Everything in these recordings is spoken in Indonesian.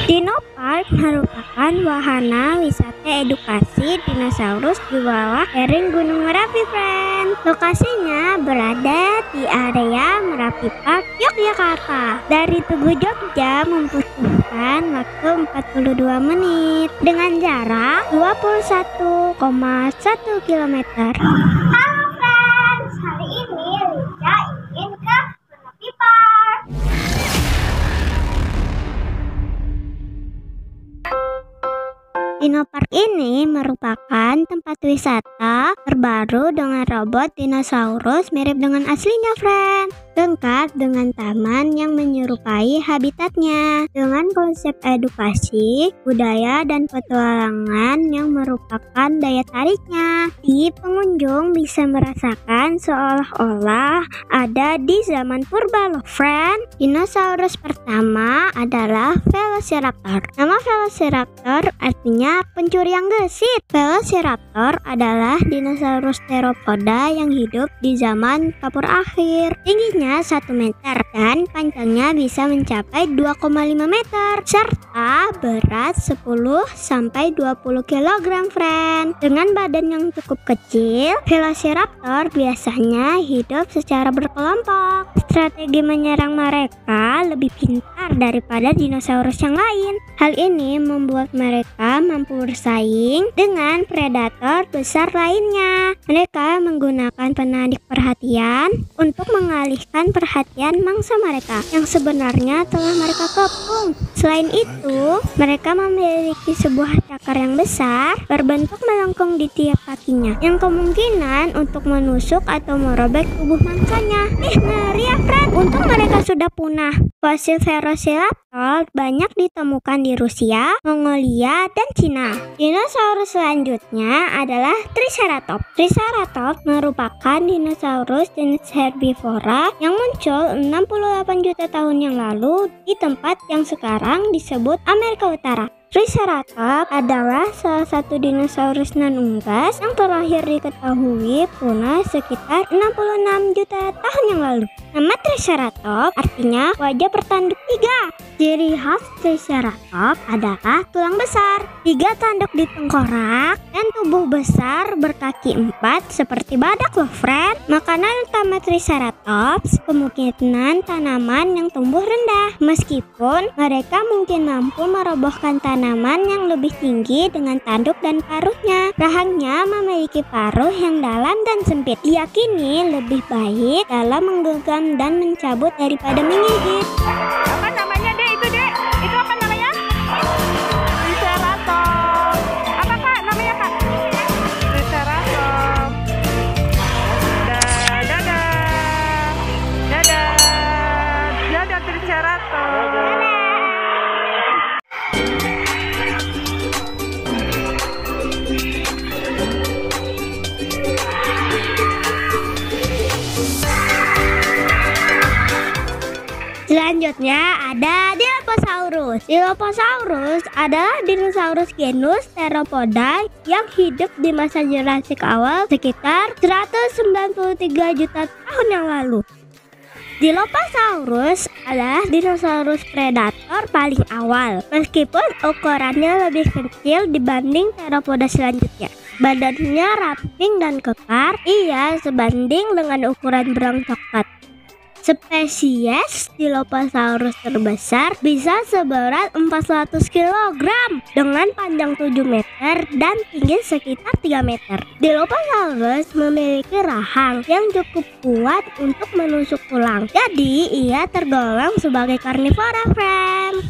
Dino Park merupakan wahana wisata edukasi dinosaurus di bawah lereng Gunung Merapi, friend. Lokasinya berada di area Merapi Park, Yogyakarta. Dari Tugu Jogja membutuhkan waktu 42 menit dengan jarak 21,1 km. Halo friends, hari ini Lija ingin ke Merapi Park. Dino Park ini merupakan tempat wisata terbaru dengan robot dinosaurus mirip dengan aslinya, friend. Lengkap dengan taman yang menyerupai habitatnya, dengan konsep edukasi, budaya, dan petualangan yang merupakan daya tariknya. Di pengunjung bisa merasakan seolah-olah ada di zaman purba loh, friend. Dinosaurus pertama adalah Velociraptor. Nama Velociraptor artinya pencuri yang gesit. Velociraptor adalah dinosaurus teropoda yang hidup di zaman Kapur akhir. Tingginya 1 meter dan panjangnya bisa mencapai 2,5 meter serta berat 10-20 kg, friend. Dengan badan yang cukup kecil, Velociraptor biasanya hidup secara berkelompok. Strategi menyerang mereka lebih pintar daripada dinosaurus yang lain. Hal ini membuat mereka mampu bersaing dengan predator besar lainnya. Mereka menggunakan penarik perhatian untuk mengalihkan perhatian mangsa mereka yang sebenarnya telah mereka kepung. Selain itu, mereka memiliki sebuah cakar yang besar berbentuk melengkung di tiap kakinya yang kemungkinan untuk menusuk atau merobek tubuh mangsanya. Ngeri ya, friend. Untung mereka sudah punah. Fosil Velociraptor banyak ditemukan di Rusia, Mongolia, dan Cina. Dinosaurus selanjutnya adalah Triceratops. Triceratops merupakan dinosaurus jenis herbivora yang muncul 68 juta tahun yang lalu di tempat yang sekarang disebut Amerika Utara. Triceratops adalah salah satu dinosaurus non-unggas yang terakhir diketahui punah sekitar 66 juta tahun yang lalu. Nama Triceratops artinya wajah bertanduk 3. Ciri khas Triceratops adalah tulang besar, 3 tanduk di tengkorak, dan tubuh besar berkaki 4 seperti badak loh, friend. Makanan utama Triceratops kemungkinan tanaman yang tumbuh rendah, meskipun mereka mungkin mampu merobohkan tanaman yang lebih tinggi dengan tanduk dan paruhnya. Rahangnya memiliki paruh yang dalam dan sempit, diyakini lebih baik dalam menggenggam dan mencabut daripada menggigit. Apa namanya, Dek? Itu, Dek? Itu apa namanya? Triceratops. Apa, Kak? Namanya, Kak? Triceratops. Dadah. Dadah. Dadah, Triceratops. Selanjutnya ada Dilophosaurus. Dilophosaurus adalah dinosaurus genus Theropoda yang hidup di masa Jurassic awal sekitar 193 juta tahun yang lalu. Dilophosaurus adalah dinosaurus predator paling awal, meskipun ukurannya lebih kecil dibanding Theropoda selanjutnya. Badannya ramping dan kekar, ia sebanding dengan ukuran berang coklat. Spesies Dilophosaurus terbesar bisa seberat 400 kg dengan panjang 7 meter dan tinggi sekitar 3 meter. Dilophosaurus memiliki rahang yang cukup kuat untuk menusuk tulang. Jadi ia tergolong sebagai karnivora, friend.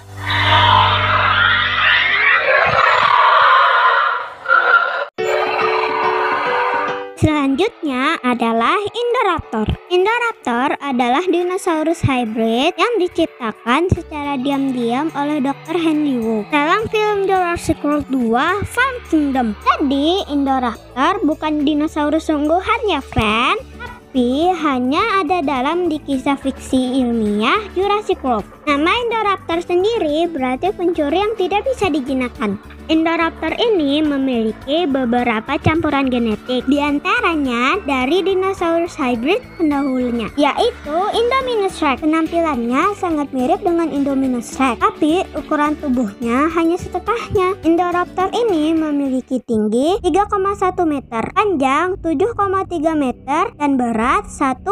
Selanjutnya adalah Indoraptor. Indoraptor adalah dinosaurus hybrid yang diciptakan secara diam-diam oleh Dr. Henry Wu dalam film Jurassic World 2 Fallen Kingdom. Jadi Indoraptor bukan dinosaurus sungguhan ya, friend, tapi hanya ada dalam di kisah fiksi ilmiah Jurassic World. Nama Indoraptor sendiri berarti pencuri yang tidak bisa dijinakkan. Indoraptor ini memiliki beberapa campuran genetik, diantaranya dari dinosaurus hybrid pendahulunya, yaitu Indominus Rex. Penampilannya sangat mirip dengan Indominus Rex, tapi ukuran tubuhnya hanya setengahnya. Indoraptor ini memiliki tinggi 3,1 meter, panjang 7,3 meter, dan berat 1,1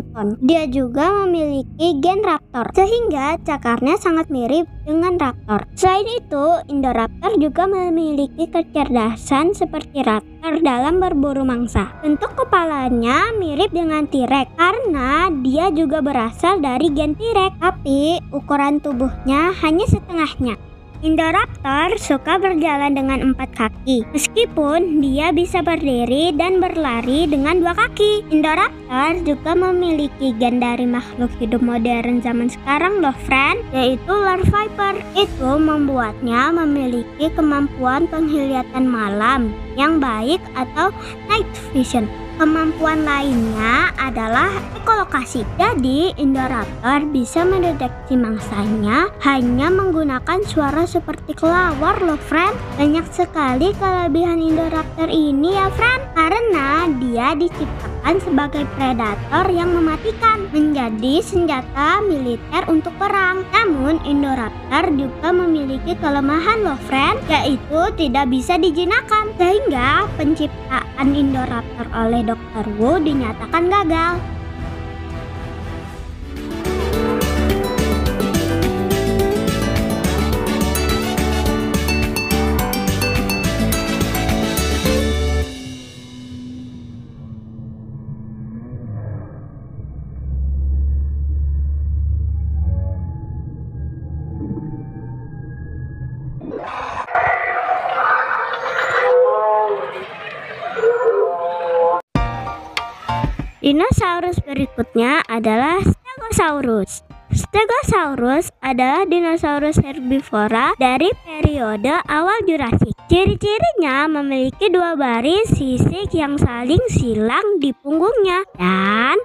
ton. Dia juga memiliki gen raptor, sehingga cakarnya sangat mirip dengan raptor. Selain itu, Indoraptor juga memiliki kecerdasan seperti raptor dalam berburu mangsa. Bentuk kepalanya mirip dengan T-Rex karena dia juga berasal dari gen T-Rex, tapi ukuran tubuhnya hanya setengahnya. Indoraptor suka berjalan dengan 4 kaki, meskipun dia bisa berdiri dan berlari dengan 2 kaki. Indoraptor juga memiliki gen dari makhluk hidup modern zaman sekarang loh friend, yaitu Lord Viper. Itu membuatnya memiliki kemampuan penglihatan malam yang baik atau night vision. Kemampuan lainnya adalah ekolokasi. Jadi, Indoraptor bisa mendeteksi mangsanya hanya menggunakan suara seperti kelawar loh, friend. Banyak sekali kelebihan Indoraptor ini ya, friend. Karena dia diciptakan sebagai predator yang mematikan, menjadi senjata militer untuk perang. Namun, Indoraptor juga memiliki kelemahan loh, friend, yaitu tidak bisa dijinakkan. Sehingga penciptaan Indoraptor oleh Dr. Wu dinyatakan gagal. Dinosaurus berikutnya adalah Stegosaurus. Stegosaurus adalah dinosaurus herbivora dari periode awal Jurassik. Ciri-cirinya memiliki 2 baris sisik yang saling silang di punggungnya dan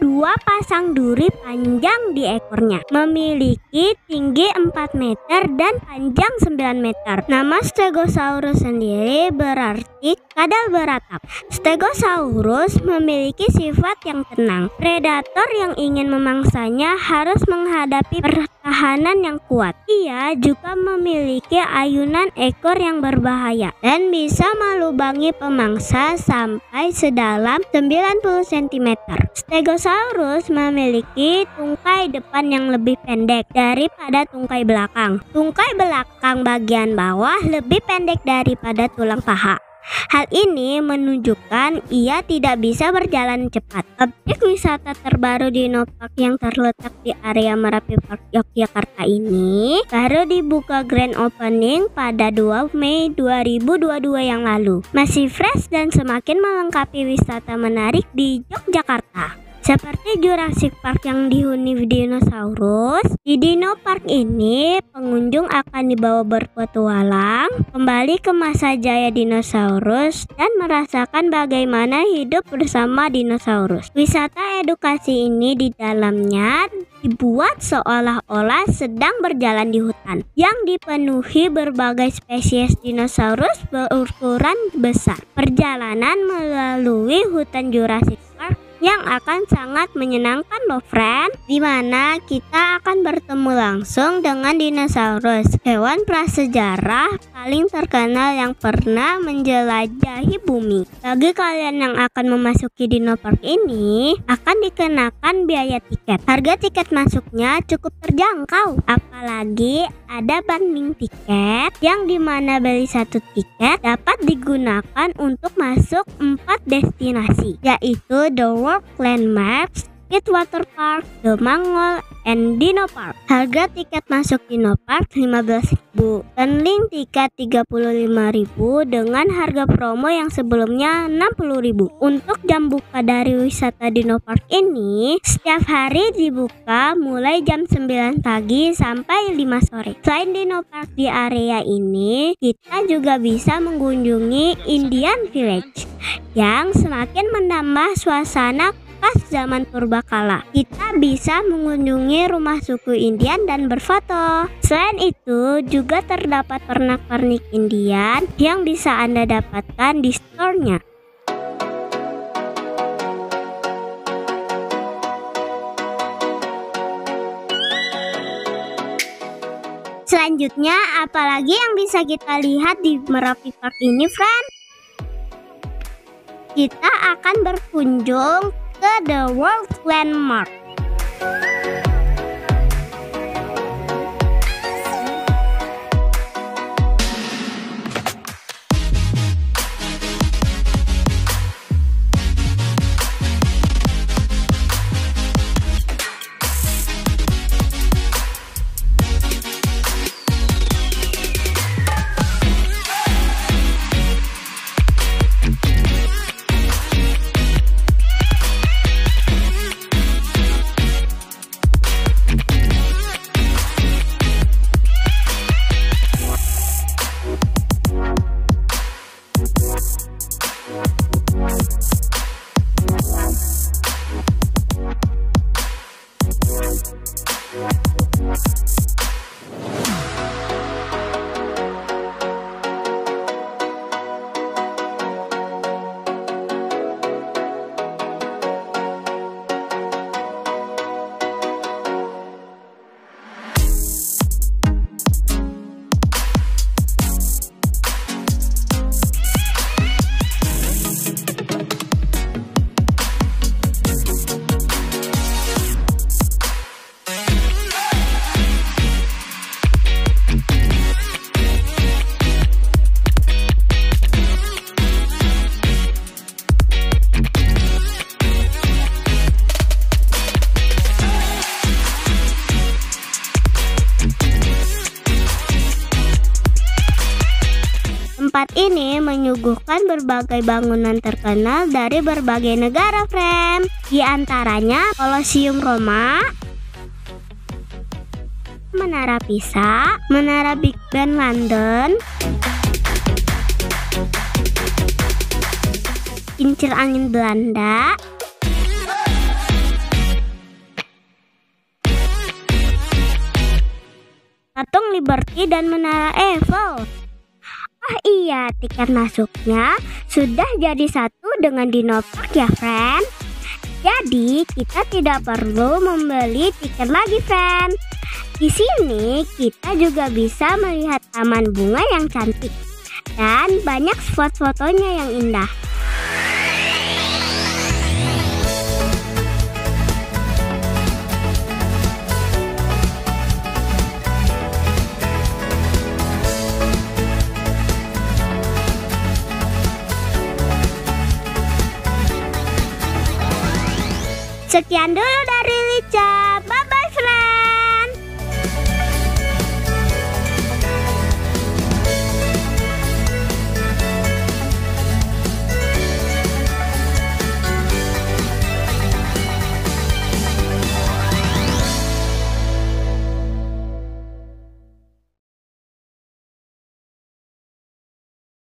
2 pasang duri panjang di ekornya. Memiliki tinggi 4 meter dan panjang 9 meter. Nama Stegosaurus sendiri berarti kadal beratap. Stegosaurus memiliki sifat yang tenang. Predator yang ingin memangsanya harus menghadapi pertahanan yang kuat. Ia juga memiliki ayunan ekor yang berbahaya dan bisa melubangi pemangsa sampai sedalam 90 cm. Stegosaurus memiliki tungkai depan yang lebih pendek daripada tungkai belakang. Tungkai belakang bagian bawah lebih pendek daripada tulang paha. Hal ini menunjukkan ia tidak bisa berjalan cepat. Objek wisata terbaru Dino Park yang terletak di area Merapi Park Yogyakarta ini baru dibuka grand opening pada 2 Mei 2022 yang lalu. Masih fresh dan semakin melengkapi wisata menarik di Yogyakarta. Seperti Jurassic Park yang dihuni dinosaurus, di Dino Park ini pengunjung akan dibawa berpetualang kembali ke masa jaya dinosaurus dan merasakan bagaimana hidup bersama dinosaurus. Wisata edukasi ini di dalamnya dibuat seolah-olah sedang berjalan di hutan yang dipenuhi berbagai spesies dinosaurus berukuran besar. Perjalanan melalui hutan Jurassic Park yang akan sangat menyenangkan loh friend, dimana kita akan bertemu langsung dengan dinosaurus, hewan prasejarah paling terkenal yang pernah menjelajahi bumi. Bagi kalian yang akan memasuki Dino Park ini akan dikenakan biaya tiket. Harga tiket masuknya cukup terjangkau, apalagi ada banding tiket yang dimana beli 1 tiket dapat digunakan untuk masuk 4 destinasi, yaitu The World Landmarks, Kid Water Park, The Mongol, and Dino Park. Harga tiket masuk Dino Park 15.000 dan link tiket 35.000 dengan harga promo yang sebelumnya 60.000. Untuk jam buka dari wisata Dino Park ini setiap hari dibuka mulai jam 9 pagi sampai 5 sore. Selain Dino Park di area ini, kita juga bisa mengunjungi Indian Village yang semakin menambah suasana bekas zaman purbakala. Kita bisa mengunjungi rumah suku Indian dan berfoto. Selain itu, juga terdapat pernak-pernik Indian yang bisa Anda dapatkan di store-nya. Selanjutnya, apalagi yang bisa kita lihat di Merapi Park ini, friend? Kita akan berkunjung ke The World Landmark. Tempat ini menyuguhkan berbagai bangunan terkenal dari berbagai negara, friend. Di antaranya Kolosium Roma, Menara Pisa, Menara Big Ben London, Kincir Angin Belanda, Patung Liberty, dan Menara Eiffel. Oh iya, tiket masuknya sudah jadi satu dengan Dino Park ya, friend. Jadi kita tidak perlu membeli tiket lagi, friend. Di sini kita juga bisa melihat taman bunga yang cantik dan banyak spot fotonya yang indah. Sekian dulu dari